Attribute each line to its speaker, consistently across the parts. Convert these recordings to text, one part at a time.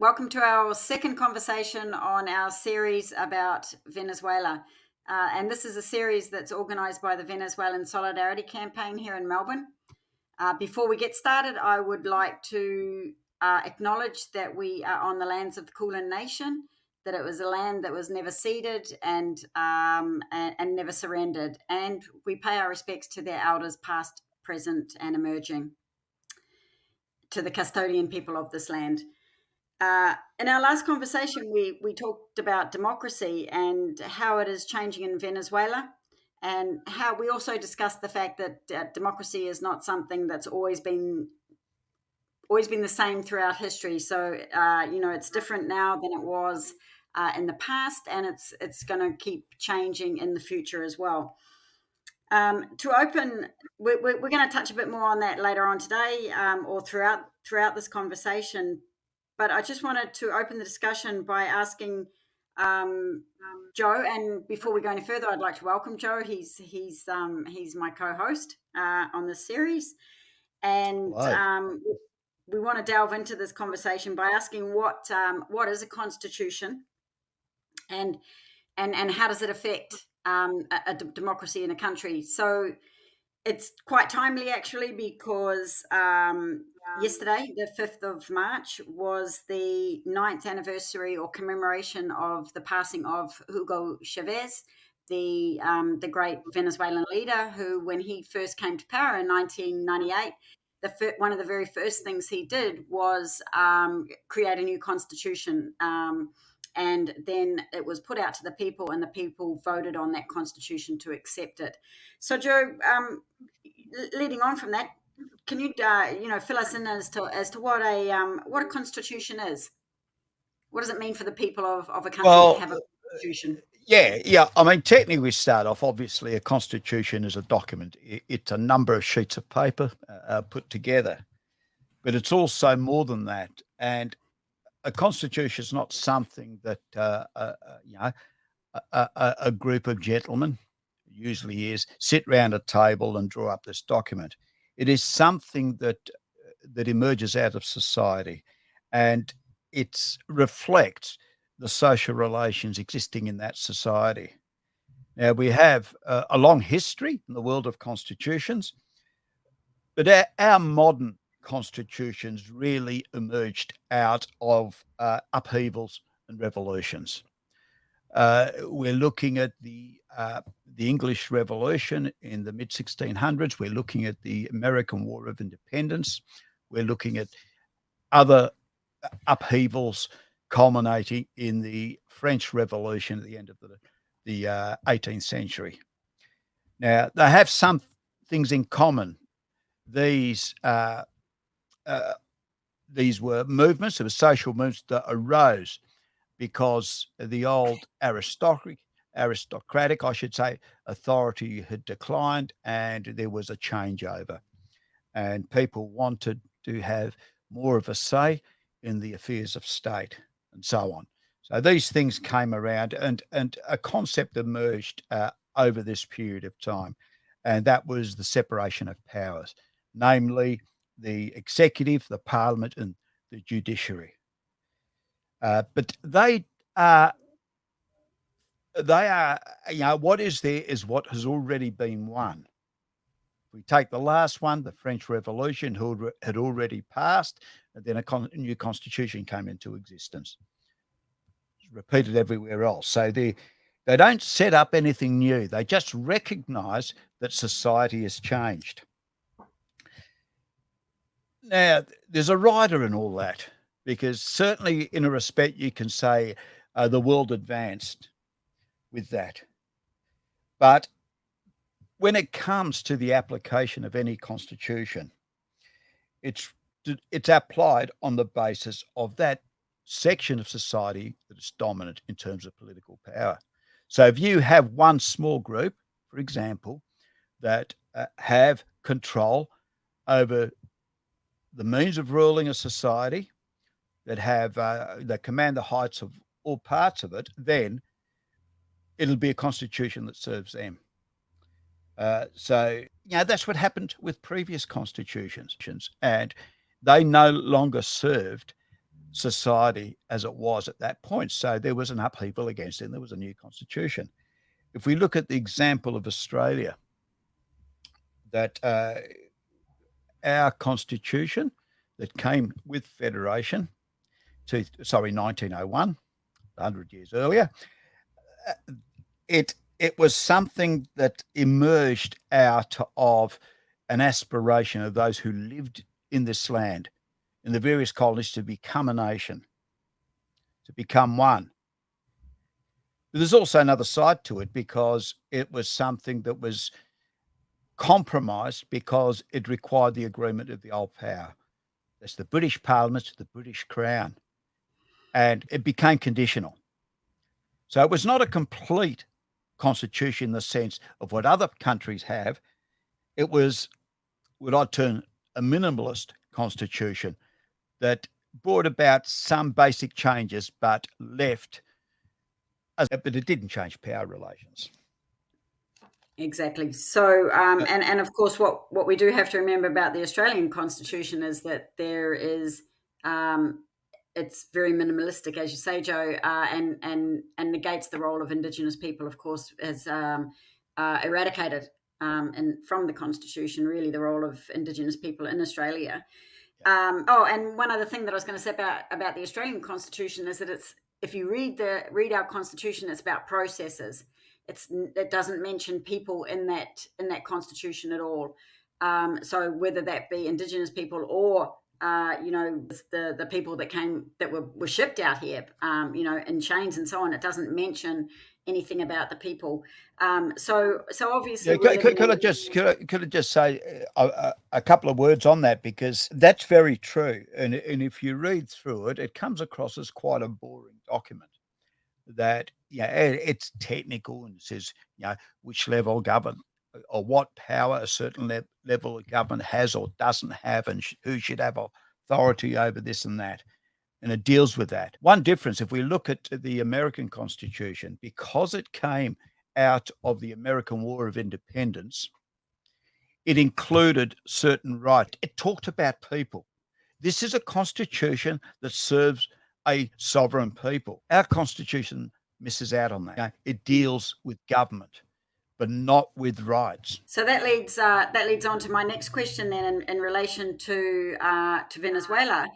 Speaker 1: Welcome to our second conversation on our series about Venezuela. And this is a series that's organised by the Venezuelan Solidarity Campaign here in Melbourne. Before we get started, I would like to acknowledge that we are on the lands of the Kulin Nation, that it was a land that was never ceded and never surrendered. And we pay our respects to their elders, past, present, and emerging, to the custodian people of this land. In our last conversation, we talked about democracy and how it is changing in Venezuela, and how we also discussed the fact that democracy is not something that's always been the same throughout history. So it's different now than it was in the past, and it's going to keep changing in the future as well. To open, we're going to touch a bit more on that later on today, or throughout this conversation. But I just wanted to open the discussion by asking Joe, and before we go any further, I'd like to welcome Joe. He's my co-host on this series, and we want to delve into this conversation by asking what is a constitution, and how does it affect a democracy in a country. So it's quite timely, actually, because yesterday, the 5th of March, was the 9th anniversary or commemoration of the passing of Hugo Chavez, the great Venezuelan leader who, when he first came to power in 1998, one of the very first things he did was create a new constitution. And then it was put out to the people, and the people voted on that constitution to accept it. So, Joe, leading on from that, can you fill us in as to what a constitution is? What does it mean for the people of a country to have a constitution?
Speaker 2: Yeah. I mean, technically, we start off, obviously, a constitution is a document. It's a number of sheets of paper put together, but it's also more than that. And a constitution is not something that a group of gentlemen, usually is, sit round a table and draw up this document. It is something that emerges out of society, and it reflects the social relations existing in that society. Now, we have a long history in the world of constitutions, but our modern constitutions really emerged out of upheavals and revolutions. We're looking at the English Revolution in the mid-1600s. We're looking at the American War of Independence. We're looking at other upheavals culminating in the French Revolution at the end of the 18th century. Now, they have some things in common. These were movements, there were social movements that arose because the old aristocratic, I should say, authority had declined, and there was a changeover, and people wanted to have more of a say in the affairs of state, and so on. So these things came around, and a concept emerged over this period of time, and that was the separation of powers, namely the executive, the parliament, and the judiciary. But they are, what is there is what has already been won. If we take the last one, the French Revolution had already passed, and then a new constitution came into existence. It's repeated everywhere else. So they don't set up anything new. They just recognize that society has changed. Now, there's a rider in all that, because certainly in a respect you can say the world advanced with that. But when it comes to the application of any constitution, it's applied on the basis of that section of society that is dominant in terms of political power. So if you have one small group, for example, that have control over the means of ruling a society, that command the heights of all parts of it, then it'll be a constitution that serves them. So that's what happened with previous constitutions, and they no longer served society as it was at that point. So there was an upheaval against it, and there was a new constitution. If we look at the example of Australia, that our constitution that came with federation, 1901, 100 years earlier, it was something that emerged out of an aspiration of those who lived in this land, in the various colonies, to become a nation, to become one. But there's also another side to it, because it was something that was compromised because it required the agreement of the old power. That's the British Parliament, the British Crown, and it became conditional. So it was not a complete constitution in the sense of what other countries have. It was what I'd term a minimalist constitution that brought about some basic changes, but but it didn't change power relations.
Speaker 1: Exactly. So, and of course, what we do have to remember about the Australian Constitution is that there is, it's very minimalistic, as you say, Joe, and negates the role of Indigenous people. Of course, as eradicated and from the Constitution, really, the role of Indigenous people in Australia. And one other thing that I was going to say about the Australian Constitution is that if you read our Constitution, it's about processes. It doesn't mention people in that Constitution at all. So whether that be Indigenous people or the people that were shipped out here, in chains and so on, it doesn't mention anything about the people. So obviously,
Speaker 2: Yeah, could I just say a couple of words on that, because that's very true. And if you read through it, it comes across as quite a boring document. That it's technical, and it says which level of government or what power a certain level of government has or doesn't have, and who should have authority over this and that. And it deals with that. One difference, if we look at the American Constitution, because it came out of the American War of Independence, it included certain rights. It talked about people. This is a constitution that serves a sovereign people. Our constitution misses out on that. It deals with government, but not with rights.
Speaker 1: So that leads on to my next question then, in relation to Venezuela.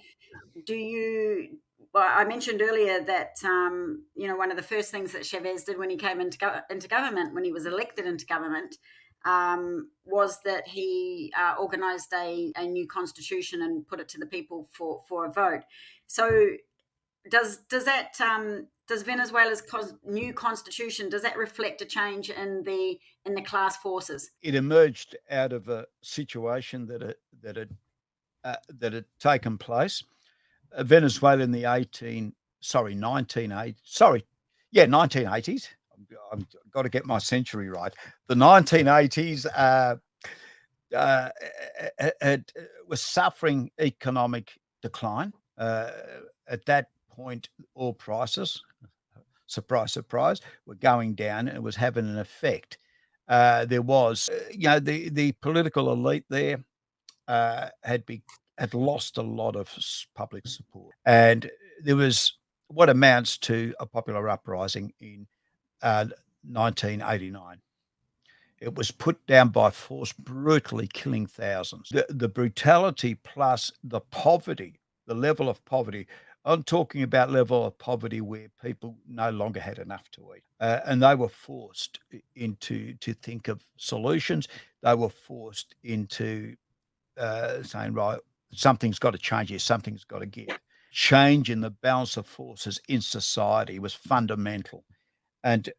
Speaker 1: Well, I mentioned earlier that one of the first things that Chavez did when he came into government, when he was elected into government, was that he organised a new constitution and put it to the people for a vote. So does Venezuela's new constitution, does that reflect a change in the class forces?
Speaker 2: It emerged out of a situation that had taken place. Venezuela in the 1980s. I've got to get my century right. The 1980s was suffering economic decline. At that point, oil prices, surprise, surprise, were going down, and it was having an effect. There was, the political elite there had lost a lot of public support, and there was what amounts to a popular uprising in 1989. It was put down by force, brutally killing thousands. The brutality plus the poverty, the level of poverty. I'm talking about level of poverty where people no longer had enough to eat, and they were forced to think of solutions. They were forced into saying, right, something's got to change here, something's got to give. Change in the balance of forces in society was fundamental. And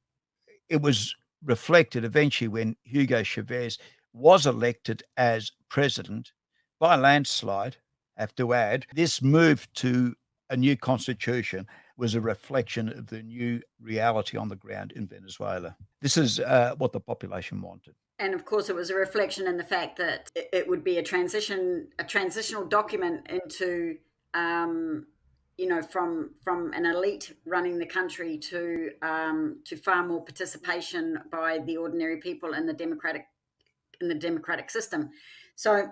Speaker 2: it was reflected eventually when Hugo Chavez was elected as president by a landslide. I have to add, this move to a new constitution was a reflection of the new reality on the ground in Venezuela. This is what the population wanted.
Speaker 1: And of course, it was a reflection in the fact that it would be a transitional document into, from an elite running the country to far more participation by the ordinary people in the democratic system. So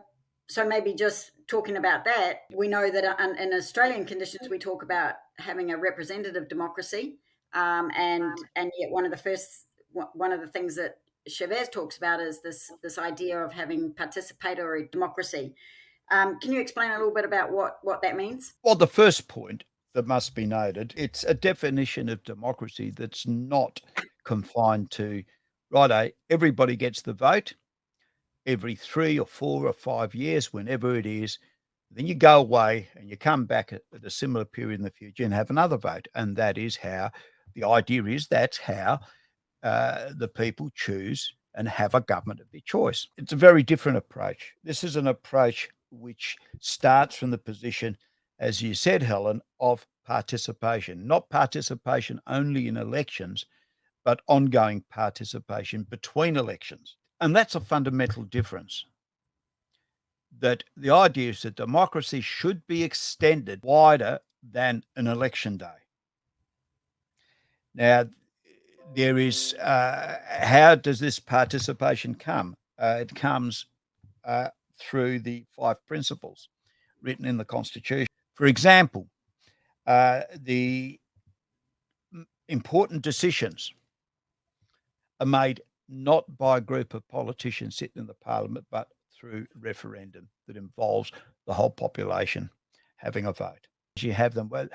Speaker 1: maybe just talking about that, we know that in Australian conditions, we talk about having a representative democracy, and yet one of the things that Chavez talks about is this idea of having participatory democracy. Can you explain a little bit about what that means?
Speaker 2: Well, the first point that must be noted, it's a definition of democracy that's not confined to, righto, everybody gets the vote every 3 or 4 or 5 years, whenever it is. Then you go away and you come back at a similar period in the future and have another vote. And that is how the idea is that's how the people choose and have a government of their choice. It's a very different approach. This is an approach which starts from the position, as you said, Helen, of participation, not participation only in elections, but ongoing participation between elections. And that's a fundamental difference. That the idea is that democracy should be extended wider than an election day. Now, there is how does this participation come? It comes through the 5 principles written in the Constitution. For example, the important decisions are made not by a group of politicians sitting in the parliament, but through referendum that involves the whole population having a vote. You have them, well,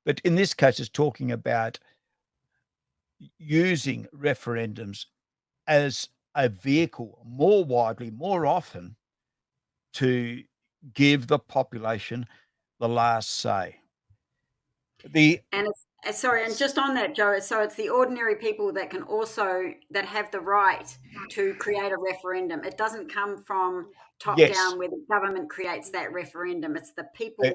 Speaker 2: but in this case, it's talking about using referendums as a vehicle more widely, more often, to give the population the last say.
Speaker 1: And sorry, and just on that, Joe, so it's the ordinary people that that have the right to create a referendum. It doesn't come from top
Speaker 2: Yes,
Speaker 1: down where the government creates that referendum. It's the
Speaker 2: uh,
Speaker 1: people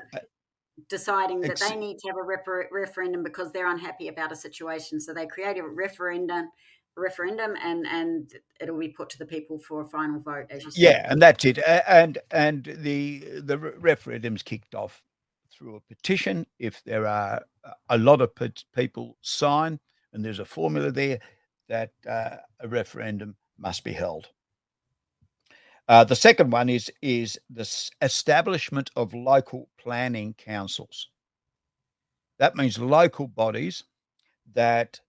Speaker 1: deciding that
Speaker 2: ex-
Speaker 1: they need to have a referendum because they're unhappy about a situation. So they create a referendum, and it'll be put to the people for a final vote, as you said.
Speaker 2: yeah, and that's it. And the referendum's kicked off through a petition. If there are a lot of people sign, and there's a formula there that a referendum must be held. The second one is the establishment of local planning councils. That means local bodies that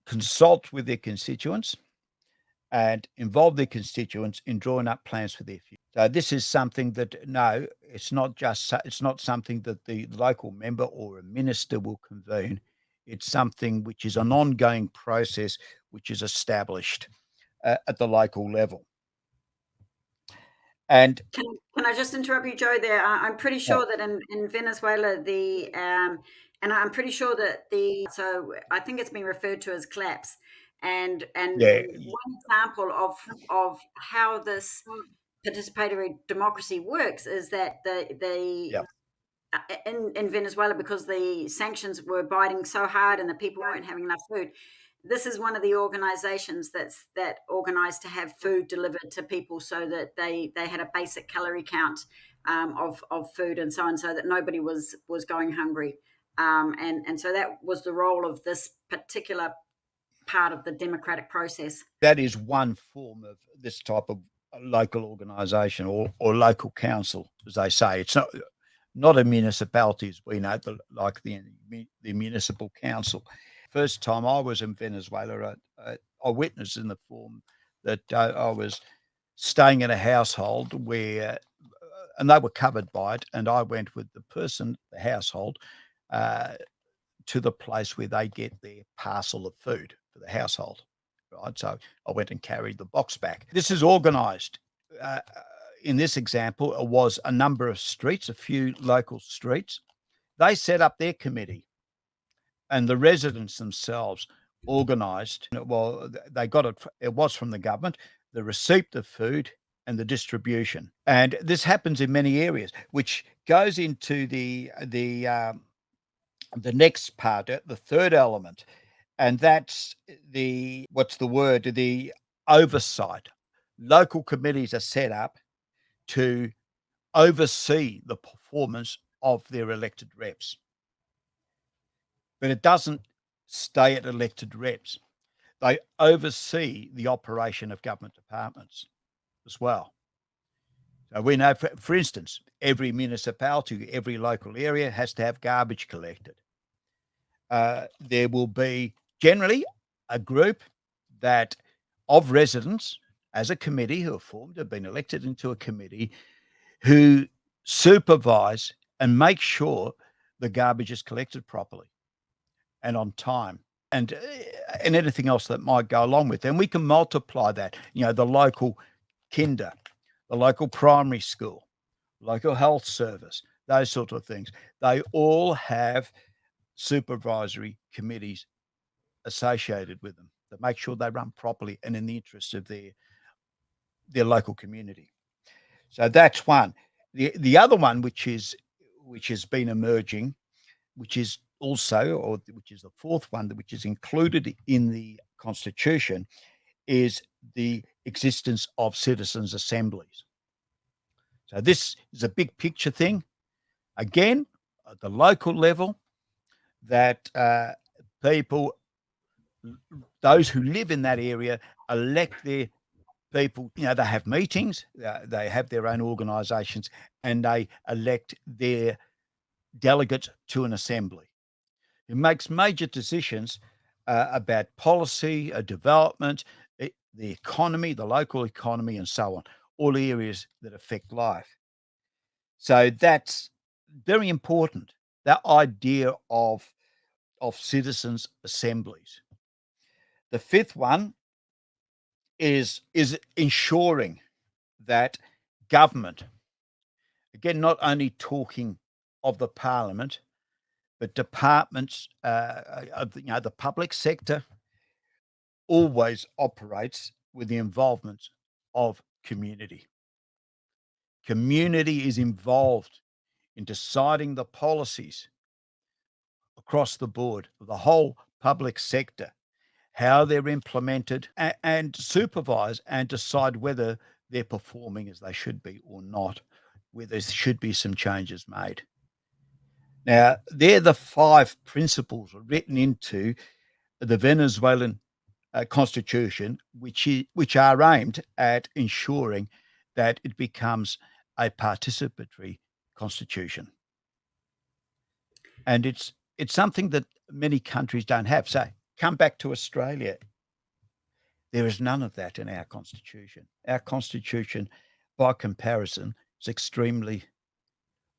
Speaker 2: consult with their constituents and involve their constituents in drawing up plans for their future. So this is something that, no, it's not something that the local member or a minister will convene. It's something which is an ongoing process which is established at the local level. And
Speaker 1: Can I just interrupt you, Joe? There, I'm pretty sure that in Venezuela, and I'm pretty sure that so I think it's been referred to as collapse, and
Speaker 2: yeah,
Speaker 1: one example of how this participatory democracy works is that the
Speaker 2: yeah,
Speaker 1: in Venezuela, because the sanctions were biting so hard and the people weren't having enough food. This is one of the organizations that organized to have food delivered to people, so that they had a basic calorie count of food and so on, so that nobody was going hungry. And so that was the role of this particular part of the democratic process.
Speaker 2: that is one form of this type of local organisation or local council, as they say. It's not a municipality as we know, like the municipal council. First time I was in Venezuela, I witnessed in the form that I was staying in a household where, and they were covered by it, and I went with the household, to the place where they get their parcel of food for the household, right? So I went and carried the box back. This is organised. In this example, it was a number of streets, a few local streets. They set up their committee, and the residents themselves organised. Well, they got it. It was from the government, the receipt of food and the distribution. And this happens in many areas, which goes into the next part, the third element, and that's the oversight. Local committees are set up to oversee the performance of their elected reps. But it doesn't stay at elected reps. They oversee the operation of government departments as well. So we know, for instance, every municipality, every local area has to have garbage collected. There will be generally a group that of residents as a committee who are formed, have been elected into a committee, who supervise and make sure the garbage is collected properly and on time, and anything else that might go along with it. And we can multiply that, the local kinder, the local primary school, local health service, those sort of things. They all have supervisory committees associated with them that make sure they run properly and in the interest of their local community. So that's one. The other one, which has been emerging, which is also, or which is the fourth one, which is included in the Constitution, is the existence of citizens' assemblies. So this is a big picture thing. Again, at the local level, that people, those who live in that area, elect their people. They have meetings, they have their own organisations, and they elect their delegates to an assembly. It makes major decisions about policy, development, the economy, the local economy, and so on, all areas that affect life. So that's very important, that idea of citizens' assemblies. The fifth one is ensuring that government, again, not only talking of the parliament, but departments of the public sector, always operates with the involvement of community. Community is involved in deciding the policies across the board of the whole public sector, how they're implemented, and supervise and decide whether they're performing as they should be or not, where there should be some changes made. Now, they're the 5 principles written into the Venezuelan constitution, which are aimed at ensuring that it becomes a participatory constitution. And it's something that many countries don't have. So come back to Australia. There is none of that in our constitution. Our constitution, by comparison, is extremely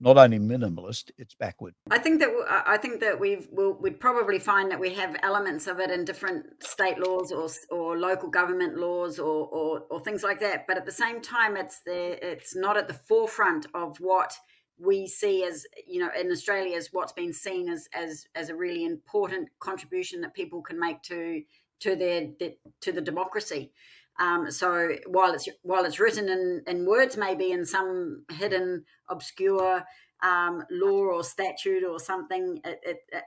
Speaker 2: not only minimalist, it's backward.
Speaker 1: I think that we'd probably find that we have elements of it in different state laws or local government laws or things like that. But at the same time, it's not at the forefront of what we see as, in Australia, as what's been seen as a really important contribution that people can make to the democracy. So while it's written in words, maybe in some hidden, obscure law or statute or something,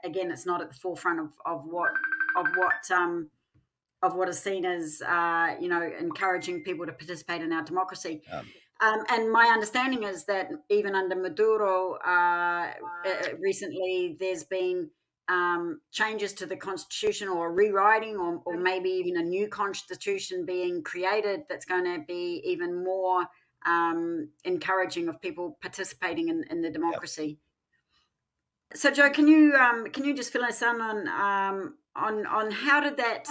Speaker 1: again, it's not at the forefront of what is seen as encouraging people to participate in our democracy. And my understanding is that even under Maduro, recently there's been changes to the constitution or rewriting or maybe even a new constitution being created that's going to be even more encouraging of people participating in the democracy. Yep. So, Joe, can you just fill us in on how did that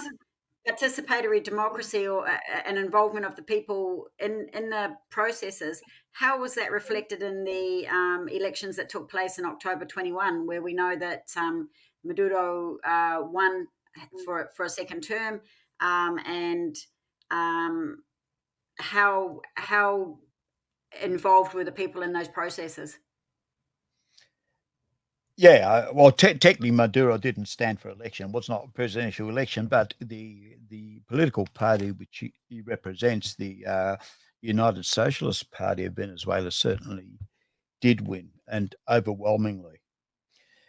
Speaker 1: participatory democracy or an involvement of the people in the processes, how was that reflected in the elections that took place in October 21, where we know that Maduro won for a second term, and how involved were the people in those processes?
Speaker 2: Yeah, well, technically Maduro didn't stand for election. It was not a presidential election, but the political party which he represents, the United Socialist Party of Venezuela, certainly did win, and overwhelmingly.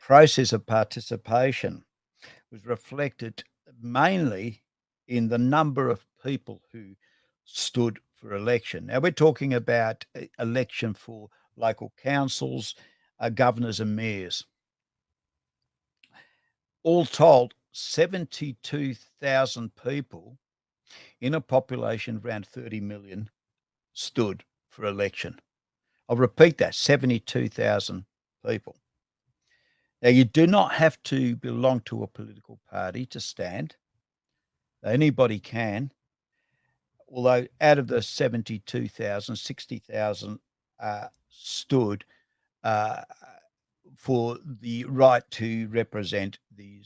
Speaker 2: Process of participation was reflected mainly in the number of people who stood for election. Now, we're talking about election for local councils, governors and mayors. All told, 72,000 people in a population of around 30 million stood for election. I'll repeat that, 72,000 people. Now, you do not have to belong to a political party to stand. Anybody can, although out of the 72,000, 60,000 stood uh, for the right to represent the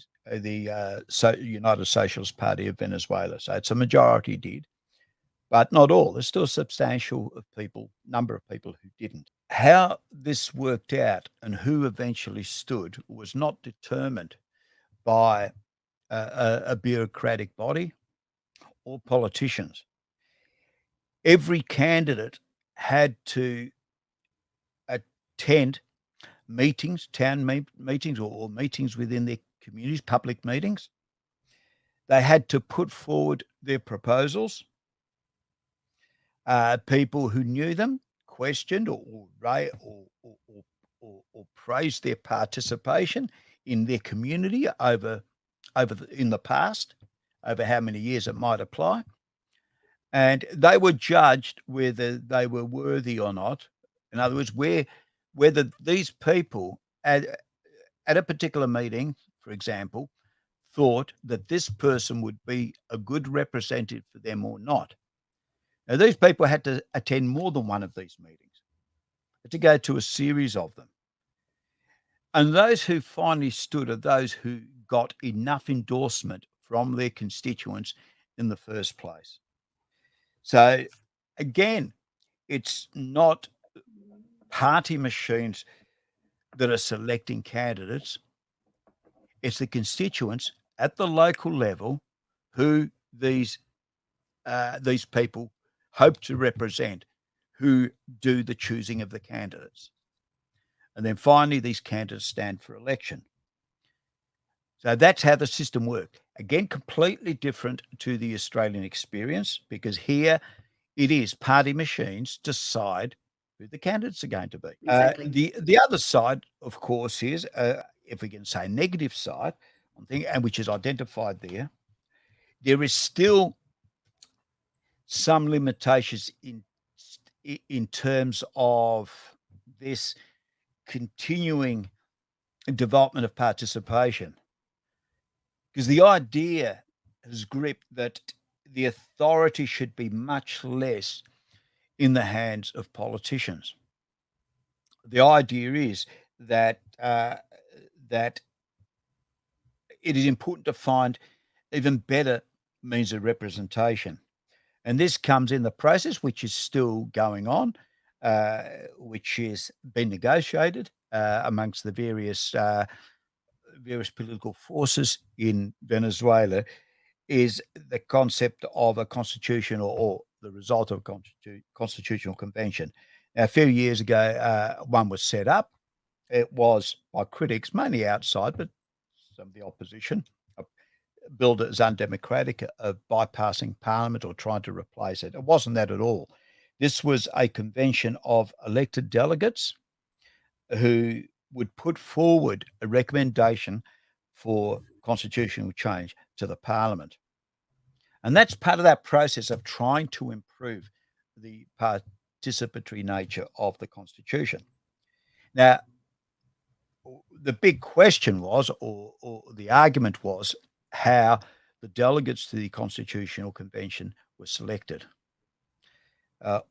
Speaker 2: United Socialist Party of Venezuela. So it's a majority did, but not all. There's still a substantial number of people who didn't. How this worked out and who eventually stood was not determined by a bureaucratic body or politicians. Every candidate had to attend meetings, meetings, or meetings within their communities, public meetings. They had to put forward their proposals. People who knew them questioned or praised their participation in their community in the past, over how many years it might apply. And they were judged whether they were worthy or not. In other words, whether these people at a particular meeting, for example, thought that this person would be a good representative for them or not. Now, these people had to attend more than one of these meetings, had to go to a series of them. And those who finally stood are those who got enough endorsement from their constituents in the first place. So, again, it's not party machines that are selecting candidates. It's the constituents at the local level who these people hope to represent, who do the choosing of the candidates. And then finally, these candidates stand for election. So that's how the system worked. Again, completely different to the Australian experience, because here it is party machines decide who the candidates are going to be.
Speaker 1: Exactly.
Speaker 2: The other side, of course, is if we can say negative side, and which is identified there. There is still some limitations in terms of this continuing development of participation, because the idea has gripped that the authority should be much less in the hands of politicians. The idea is that that it is important to find even better means of representation, and this comes in the process, which is still going on, which is being negotiated amongst the various political forces in Venezuela, is the concept of a constitution or the result of a constitutional convention. Now, a few years ago, one was set up. It was by critics, mainly outside, but some of the opposition, billed it as undemocratic, of bypassing Parliament or trying to replace it. It wasn't that at all. This was a convention of elected delegates who would put forward a recommendation for constitutional change to the Parliament. And that's part of that process of trying to improve the participatory nature of the Constitution. Now, the big question was, or the argument was, how the delegates to the Constitutional Convention were selected,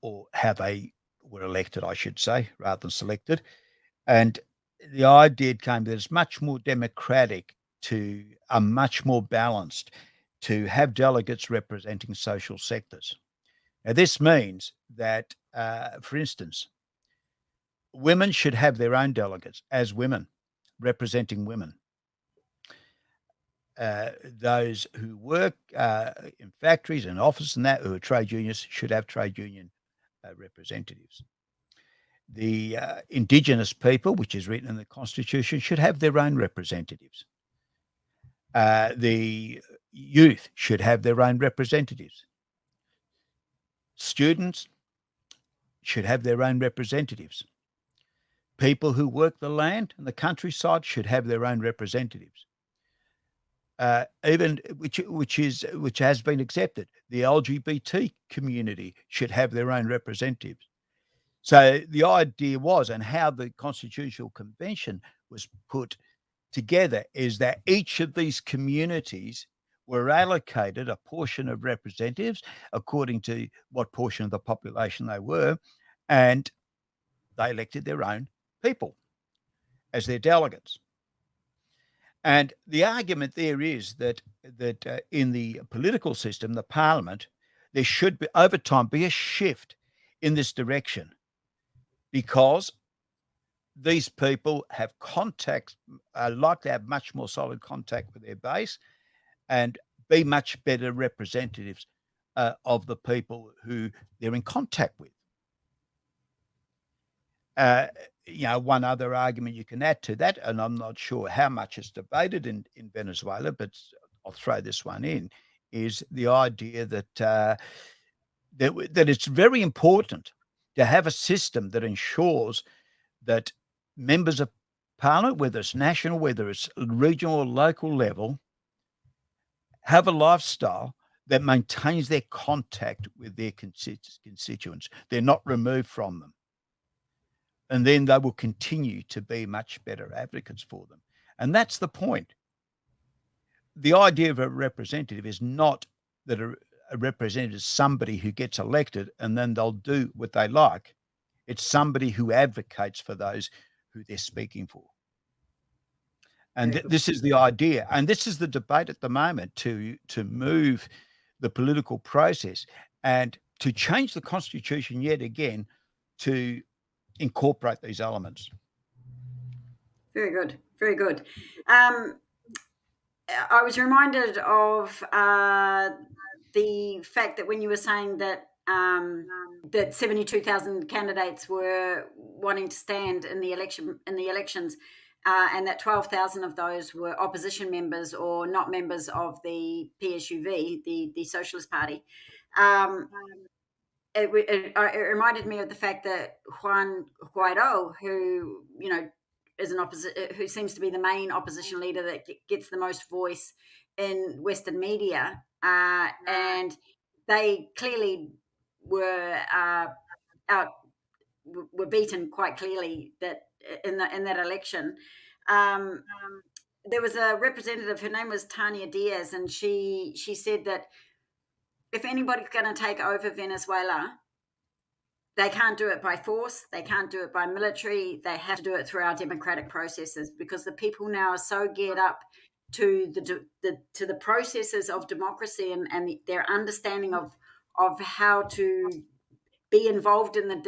Speaker 2: or how they were elected, I should say, rather than selected. And the idea came that it's much more democratic, much more balanced, to have delegates representing social sectors. Now, this means that, for instance, women should have their own delegates as women, representing women. Those who work in factories and offices and that, who are trade unions, should have trade union representatives. The Indigenous people, which is written in the Constitution, should have their own representatives. The youth should have their own representatives. Students should have their own representatives. People who work the land and the countryside should have their own representatives. Even which has been accepted, the LGBT community should have their own representatives. So the idea was, and how the Constitutional Convention was put together, is that each of these communities were allocated a portion of representatives according to what portion of the population they were, and they elected their own people as their delegates. And the argument there is that in the political system, the parliament, there should be over time be a shift in this direction, because these people have contact, like to have much more solid contact with their base, and be much better representatives of the people who they're in contact with. One other argument you can add to that, and I'm not sure how much is debated in Venezuela, but I'll throw this one in, is the idea that that it's very important to have a system that ensures that members of parliament, whether it's national, whether it's regional or local level, have a lifestyle that maintains their contact with their constituents. They're not removed from them. And then they will continue to be much better advocates for them. And that's the point. The idea of a representative is not that a representative is somebody who gets elected and then they'll do what they like. It's somebody who advocates for those who they're speaking for. And this is the idea. And this is the debate at the moment, to move the political process and to change the Constitution yet again to incorporate these elements.
Speaker 1: Very good. Very good. I was reminded of the fact that when you were saying that that 72,000 candidates were wanting to stand in the elections, and that 12,000 of those were opposition members or not members of the PSUV, the Socialist Party. It reminded me of the fact that Juan Guaido, who is who seems to be the main opposition leader that gets the most voice in Western media, and they clearly were were beaten quite clearly that in that election. There was a representative, her name was Tania Diaz, and she said that if anybody's going to take over Venezuela, they can't do it by force. They can't do it by military. They have to do it through our democratic processes, because the people now are so geared up to the processes of democracy and their understanding of how to be involved in the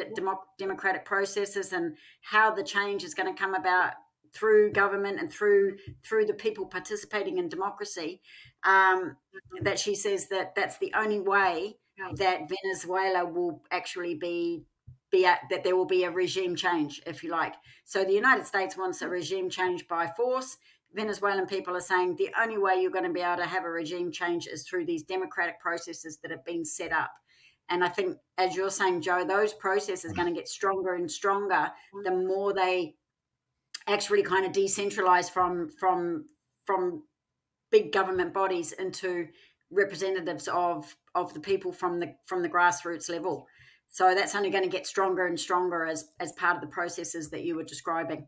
Speaker 1: democratic processes and how the change is going to come about through government and through the people participating in democracy, that she says that that's the only way that Venezuela will actually be that there will be a regime change, if you like. So the United States wants a regime change by force. Venezuelan people are saying the only way you're going to be able to have a regime change is through these democratic processes that have been set up. And I think, as you're saying, Joe, those processes are going to get stronger and stronger the more they actually kind of decentralize from big government bodies into representatives of the people from the grassroots level. So that's only going to get stronger and stronger as part of the processes that you were describing.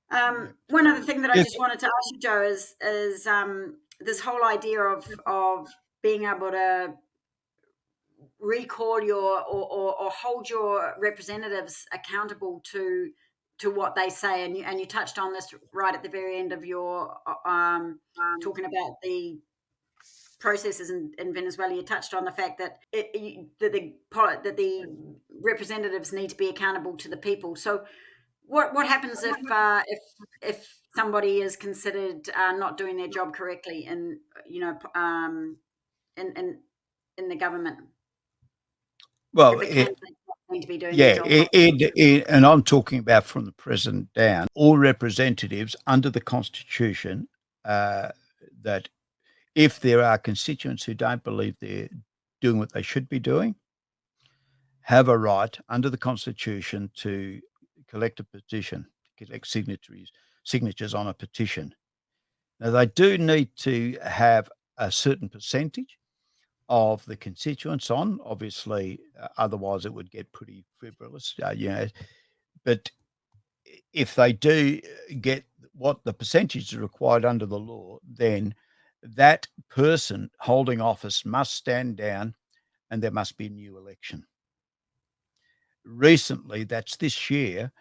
Speaker 1: One other thing that I just wanted to ask you, Joe, is this whole idea of being able to recall your or hold your representatives accountable to what they say, and you touched on this right at the very end of your talking about the processes in Venezuela. You touched on the fact that the representatives need to be accountable to the people. So what happens if somebody is considered not doing their job correctly in the government?
Speaker 2: Well,
Speaker 1: to be doing their job.
Speaker 2: And I'm talking about from the president down, all representatives under the Constitution, that if there are constituents who don't believe they're doing what they should be doing, have a right under the Constitution to collect a petition, collect signatures on a petition. Now, they do need to have a certain percentage of the constituents on. Obviously, otherwise it would get pretty frivolous, But if they do get what the percentage is required under the law, then that person holding office must stand down and there must be a new election. Recently, that's this year,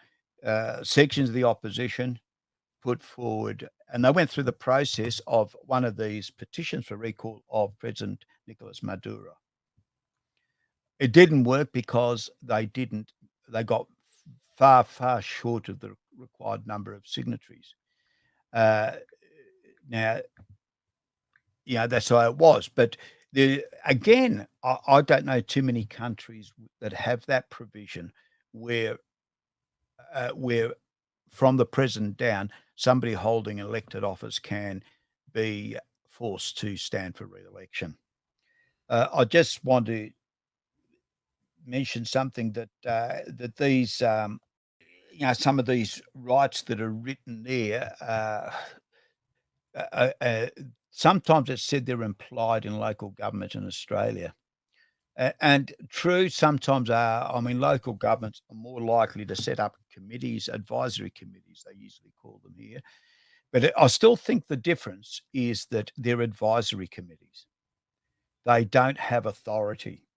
Speaker 2: sections of the opposition put forward, and they went through the process of one of these petitions for recall of President Nicolas Maduro. It didn't work because they got far, far short of the required number of signatories. Now, that's how it was. But again, I don't know too many countries that have that provision where from the president down, somebody holding elected office can be forced to stand for re-election. I just want to mention something that these, some of these rights that are written there. Sometimes it's said they're implied in local government in Australia. And true, sometimes local governments are more likely to set up committees, advisory committees, they usually call them here. But I still think the difference is that they're advisory committees. They don't have authority.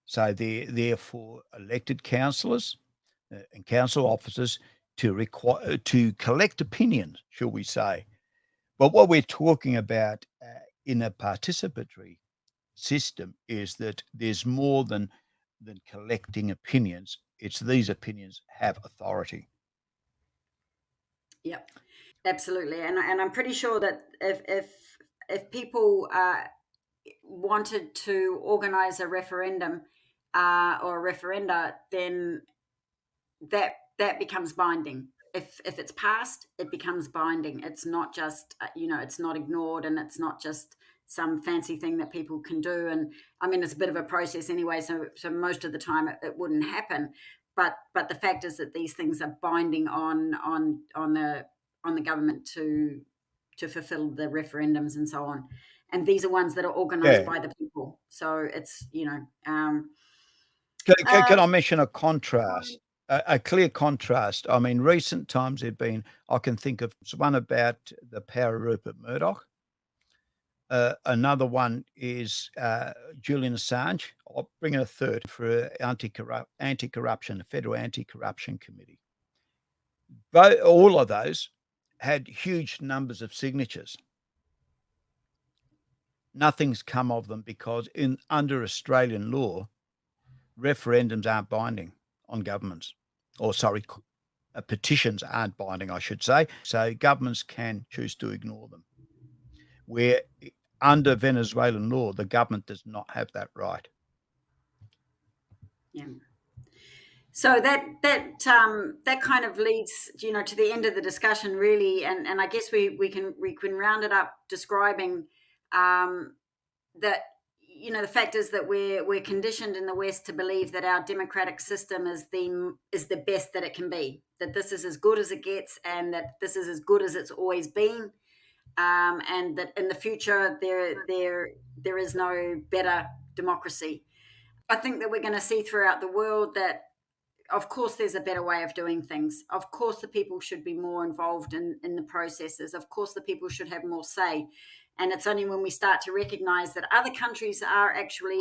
Speaker 2: So they're there for elected councillors and council officers to collect opinions, shall we say. But what we're talking about in a participatory system is that there's more than collecting opinions. It's these opinions have authority.
Speaker 1: Yep, absolutely. And I'm pretty sure that if people wanted to organize a referendum or a referenda, then that becomes binding. If it's passed, it becomes binding. It's not just it's not ignored, and it's not just some fancy thing that people can do. And I mean, it's a bit of a process anyway, so most of the time it wouldn't happen. But the fact is that these things are binding on the government to fulfill the referendums and so on. And these are ones that are organized by the people. So it's
Speaker 2: Can I mention a contrast? A clear contrast. I mean, recent times have been, I can think of one about the power of Rupert Murdoch. Another one is Julian Assange. I'll bring in a third for anti-corruption, the Federal Anti-Corruption Committee. But all of those had huge numbers of signatures. Nothing's come of them because under Australian law, referendums aren't binding on governments. Petitions aren't binding, I should say. So governments can choose to ignore them. Where under Venezuelan law, the government does not have that right.
Speaker 1: Yeah. So that kind of leads to the end of the discussion, really, and I guess we can round it up describing that the fact is that we're conditioned in the West to believe that our democratic system is the best that it can be, that this is as good as it gets, and that this is as good as it's always been, and that in the future there is no better democracy. I think that we're going to see throughout the world that, of course, there's a better way of doing things. Of course, the people should be more involved in the processes. Of course, the people should have more say. And it's only when we start to recognize that other countries are actually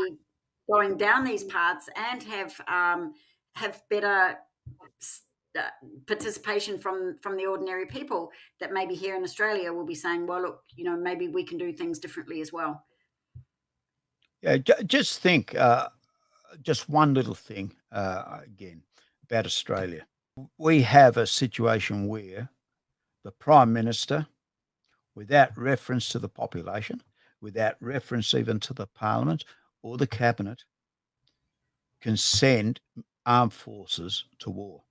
Speaker 1: going down these paths and have better participation from the ordinary people, that maybe here in Australia we'll be saying, well, look, maybe we can do things differently as well.
Speaker 2: Yeah, just think, just one little thing again about Australia. We have a situation where the Prime Minister, without reference to the population, without reference even to the Parliament or the Cabinet, can send armed forces to war.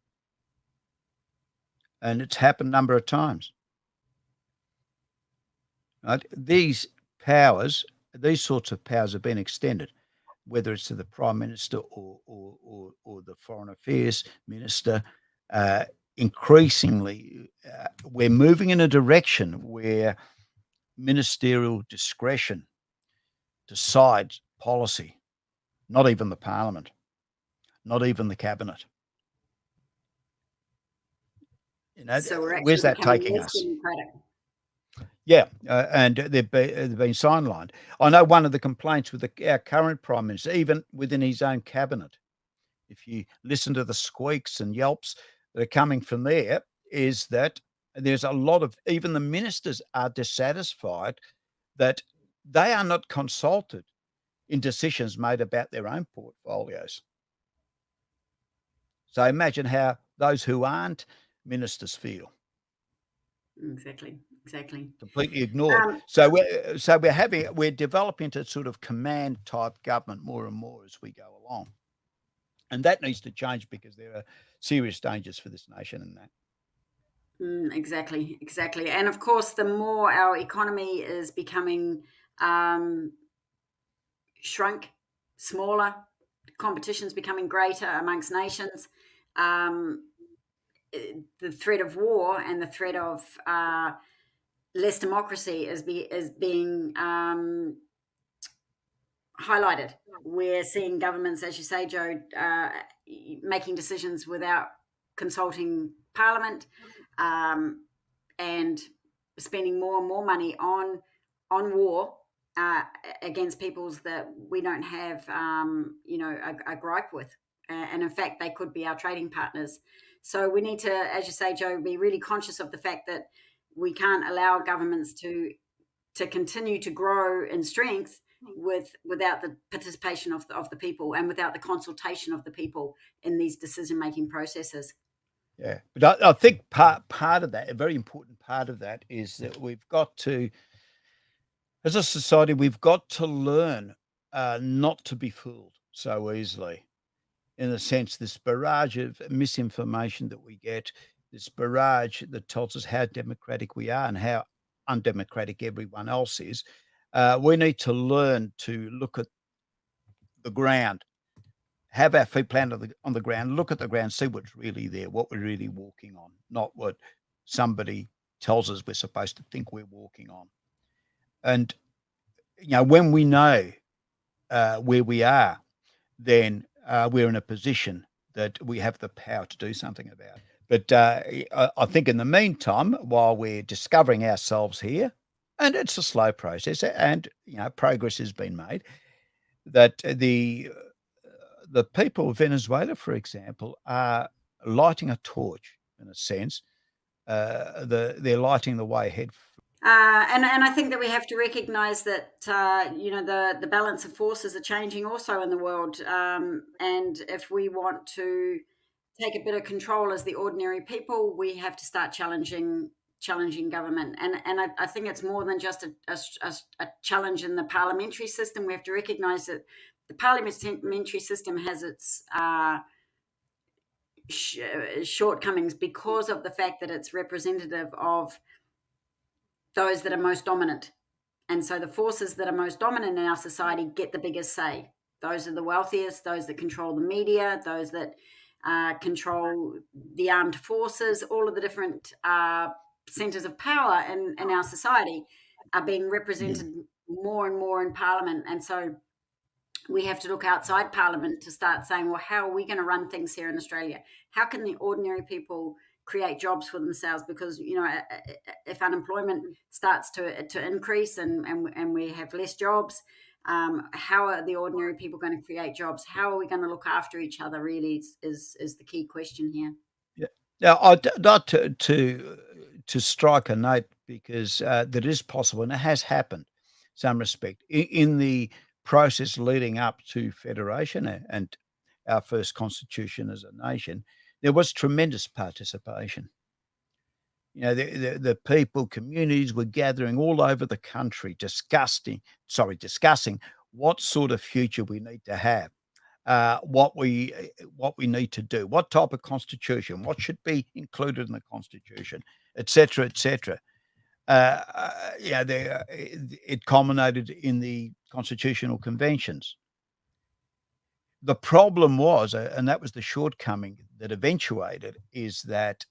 Speaker 2: And it's happened a number of times. Right? These sorts of powers have been extended, whether it's to the Prime Minister or the Foreign Affairs Minister. Increasingly, we're moving in a direction where ministerial discretion decide policy, not even the parliament, not even the cabinet.
Speaker 1: So we're
Speaker 2: Where's
Speaker 1: actually
Speaker 2: that
Speaker 1: becoming
Speaker 2: taking
Speaker 1: less
Speaker 2: us?
Speaker 1: democratic.
Speaker 2: Yeah, and they've been sidelined. I know one of the complaints with our current Prime Minister, even within his own cabinet, if you listen to the squeaks and yelps that are coming from there, is that there's a lot of, even the ministers are dissatisfied that they are not consulted in decisions made about their own portfolios. So imagine how those who aren't ministers feel.
Speaker 1: Exactly.
Speaker 2: Completely ignored. So we're developing into sort of command type government more and more as we go along. And that needs to change because there are serious dangers for this nation in that.
Speaker 1: Exactly. And of course, the more our economy is becoming shrunk, smaller, competition's becoming greater amongst nations. The threat of war and the threat of less democracy is being highlighted. We're seeing governments, as you say, Joe, making decisions without consulting Parliament, and spending more and more money on war against peoples that we don't have, a gripe with. And in fact, they could be our trading partners. So we need to, as you say, Joe, be really conscious of the fact that we can't allow governments to continue to grow in strength without the participation of the people and without the consultation of the people in these decision-making processes.
Speaker 2: Yeah, but I think part of that, a very important part of that, is that we've got to, as a society, we've got to learn not to be fooled so easily. In a sense, this barrage of misinformation that we get, this barrage that tells us how democratic we are and how undemocratic everyone else is, we need to learn to look at the ground, have our feet planted on the ground, look at the ground, see what's really there, what we're really walking on, not what somebody tells us we're supposed to think we're walking on. And, when we know where we are, then we're in a position that we have the power to do something about it. But I think in the meantime, while we're discovering ourselves here, and it's a slow process, and progress has been made, that the people of Venezuela, for example, are lighting a torch in a sense. They're lighting the way ahead.
Speaker 1: And I think that we have to recognise that the balance of forces are changing also in the world, and if we want to take a bit of control as the ordinary people, we have to start challenging government. And I think it's more than just a challenge in the parliamentary system. We have to recognise that the parliamentary system has its shortcomings because of the fact that it's representative of those that are most dominant. And so the forces that are most dominant in our society get the biggest say. Those are the wealthiest, those that control the media, those that control the armed forces, all of the different centres of power in our society are being represented more and more in Parliament. And so we have to look outside Parliament to start saying, well, how are we going to run things here in Australia? How can the ordinary people create jobs for themselves? Because if unemployment starts to increase and we have less jobs, how are the ordinary people going to create jobs? How are we going to look after each other? Really, is the key question here.
Speaker 2: Yeah. Now, I'd like to strike a note because that is possible, and it has happened. Some respect in the process leading up to federation and our first constitution as a nation, there was tremendous participation. The people, communities were gathering all over the country, discussing what sort of future we need to have, what we need to do, what type of constitution, what should be included in the constitution, etc., etc. It culminated in the constitutional conventions. The problem was, and that was the shortcoming that eventuated, is that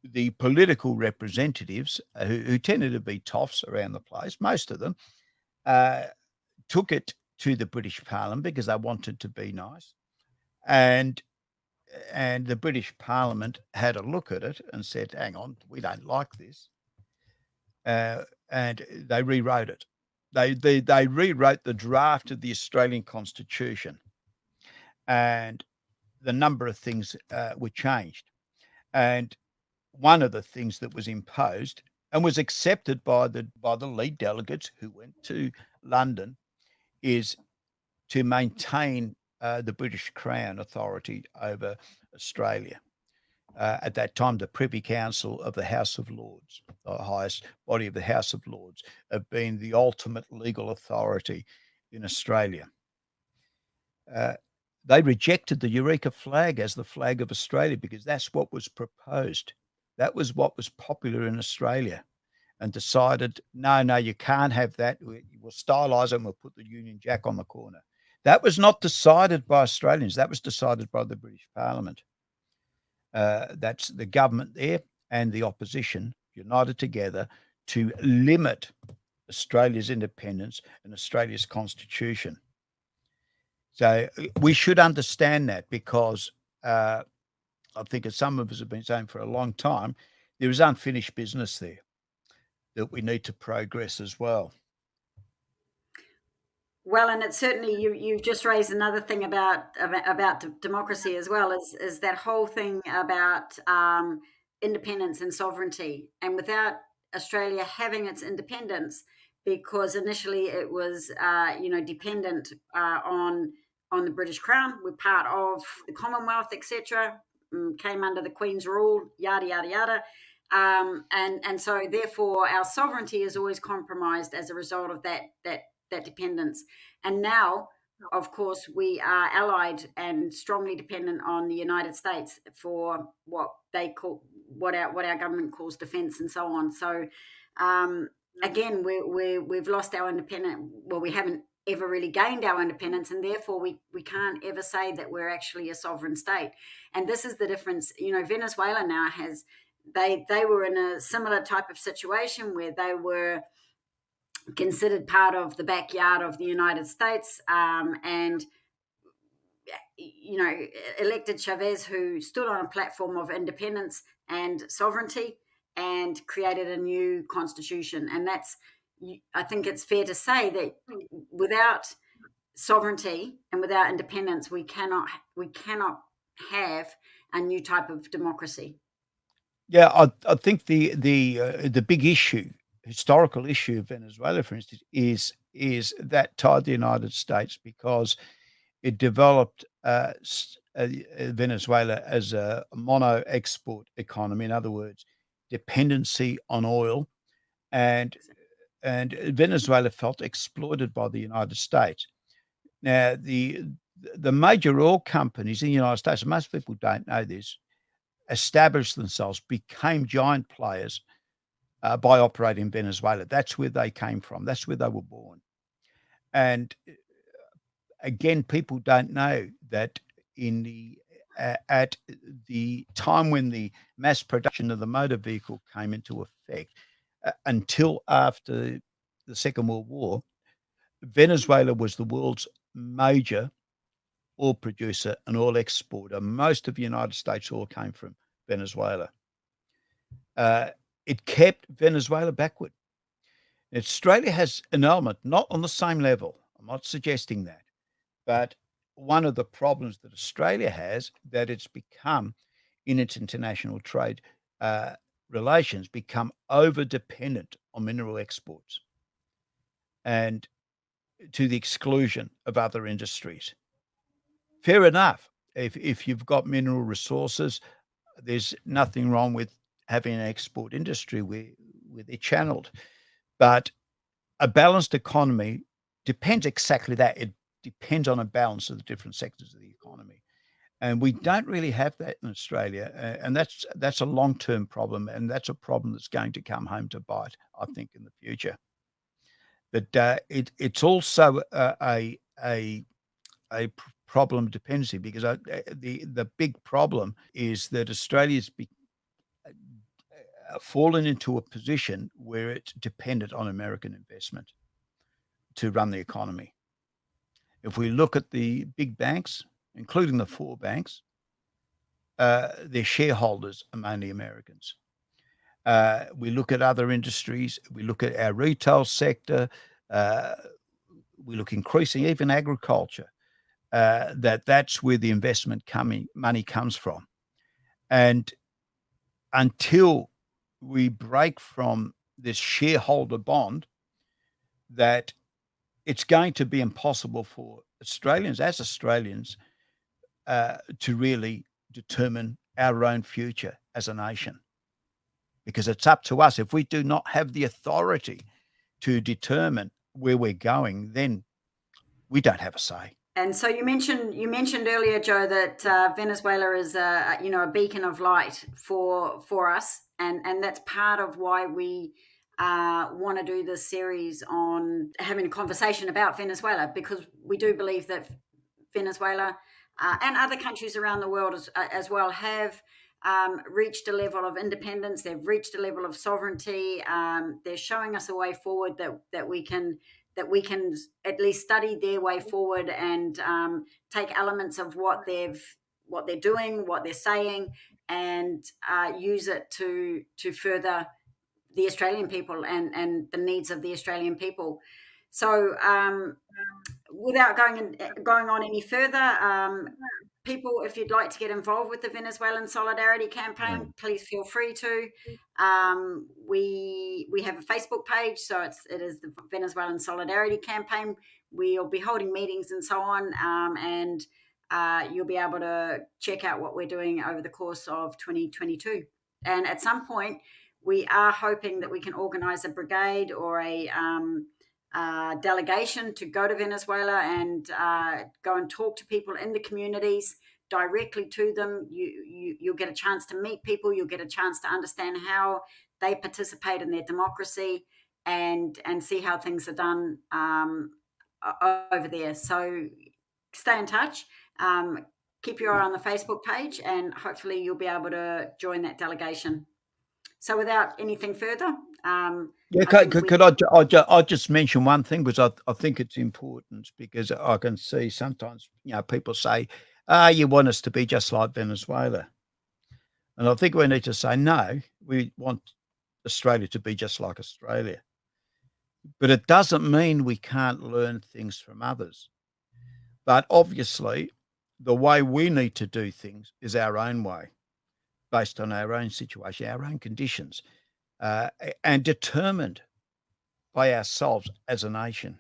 Speaker 2: the political representatives who tended to be toffs around the place, most of them, took it to the British Parliament because they wanted to be nice, and the British Parliament had a look at it and said, "Hang on, we don't like this," and they rewrote it. They rewrote the draft of the Australian Constitution, and the number of things were changed. And one of the things that was imposed and was accepted by the lead delegates who went to London is to maintain the British Crown authority over Australia. At that time, the Privy Council of the House of Lords, the highest body of the House of Lords, have been the ultimate legal authority in Australia. They rejected the Eureka flag as the flag of Australia because that's what was proposed. That was what was popular in Australia, and decided, no, you can't have that. We'll stylise it and we'll put the Union Jack on the corner. That was not decided by Australians. That was decided by the British Parliament. That's the government there and the opposition united together to limit Australia's independence and Australia's constitution. So we should understand that, because I think, as some of us have been saying for a long time, there is unfinished business there that we need to progress as well.
Speaker 1: Well, and it's certainly, you've just raised another thing about democracy as well, is that whole thing about independence and sovereignty. And without Australia having its independence, because initially it was dependent on the British Crown, we're part of the Commonwealth, etc., came under the Queen's rule, yada yada yada. And so therefore our sovereignty is always compromised as a result of that dependence. And now, of course, we are allied and strongly dependent on the United States for what our government calls defense and so on. So again, we've lost our independence. Well, we haven't ever really gained our independence, and therefore we can't ever say that we're actually a sovereign state. And this is the difference. Venezuela now has, they were in a similar type of situation where they were considered part of the backyard of the United States, and elected Chavez, who stood on a platform of independence and sovereignty and created a new constitution. And I think it's fair to say that without sovereignty and without independence, we cannot have a new type of democracy.
Speaker 2: Yeah, I think the big issue, historical issue of Venezuela, for instance, is that tied the United States, because it developed Venezuela as a mono-export economy. In other words, dependency on oil, and Venezuela felt exploited by the United States. Now, the major oil companies in the United States, and most people don't know this, established themselves, became giant players by operating in Venezuela. That's where they came from. That's where they were born. And again, people don't know that at the time when the mass production of the motor vehicle came into effect, until after the Second World War, Venezuela was the world's major oil producer and oil exporter. Most of the United States oil came from Venezuela. It kept Venezuela backward. Australia has an element, not on the same level. I'm not suggesting that. But one of the problems that Australia has, that it's become in its international trade relations, become over-dependent on mineral exports, and to the exclusion of other industries. Fair enough. If you've got mineral resources, there's nothing wrong with having an export industry where they're channeled. But a balanced economy depends exactly that. It depends on a balance of the different sectors of the economy. And we don't really have that in Australia. And that's a long-term problem. And that's a problem that's going to come home to bite, I think, in the future. But it's also a problem of dependency, because the big problem is that Australia's fallen into a position where it's dependent on American investment to run the economy. If we look at the big banks, including the 4 banks, their shareholders are mainly Americans. We look at other industries, we look at our retail sector, uh, we look increasing even agriculture, that's where the investment money comes from. And until we break from this shareholder bond, that it's going to be impossible for Australians, to really determine our own future as a nation, because it's up to us. If we do not have the authority to determine where we're going, then we don't have a say.
Speaker 1: And so you mentioned earlier, Joe, that Venezuela is a beacon of light for us, and that's part of why we want to do this series on having a conversation about Venezuela, because we do believe that Venezuela and other countries around the world as well have reached a level of independence. They've reached a level of sovereignty. They're showing us a way forward that we can at least study their way forward and take elements of what they're doing, what they're saying, and use it to further the Australian people and the needs of the Australian people. So without going on any further, people, if you'd like to get involved with the Venezuelan Solidarity Campaign, please feel free to. We have a Facebook page, so it is the Venezuelan Solidarity Campaign. We'll be holding meetings and so on, and you'll be able to check out what we're doing over the course of 2022. And at some point, we are hoping that we can organise a brigade or a delegation to go to Venezuela and go and talk to people in the communities directly to them. You'll get a chance to meet people. You'll get a chance to understand how they participate in their democracy and see how things are done over there. So stay in touch. Keep your eye on the Facebook page, and hopefully you'll be able to join that delegation. So without anything further,
Speaker 2: Yeah,
Speaker 1: I think we.
Speaker 2: could I just mention one thing, because I think it's important, because I can see sometimes, people say, you want us to be just like Venezuela. And I think we need to say, no, we want Australia to be just like Australia. But it doesn't mean we can't learn things from others. But obviously, the way we need to do things is our own way, based on our own situation, our own conditions, and determined by ourselves as a nation.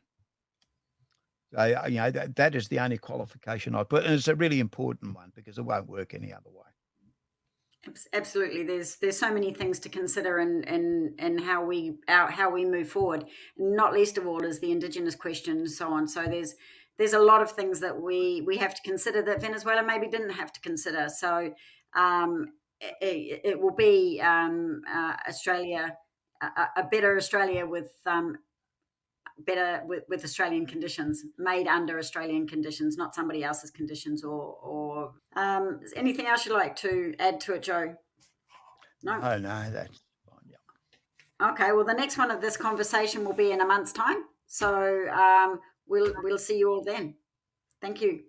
Speaker 2: That is the only qualification I put, and it's a really important one, because it won't work any other way.
Speaker 1: Absolutely, there's so many things to consider in how we move forward. Not least of all is the Indigenous question and so on. So there's a lot of things that we have to consider that Venezuela maybe didn't have to consider. So it will be Australia, a better Australia with better with Australian conditions, made under Australian conditions, not somebody else's conditions. Or is anything else you'd like to add to it, Joe? No.
Speaker 2: No, that's fine. Yeah.
Speaker 1: Okay. Well, the next one of this conversation will be in a month's time, so we'll see you all then. Thank you.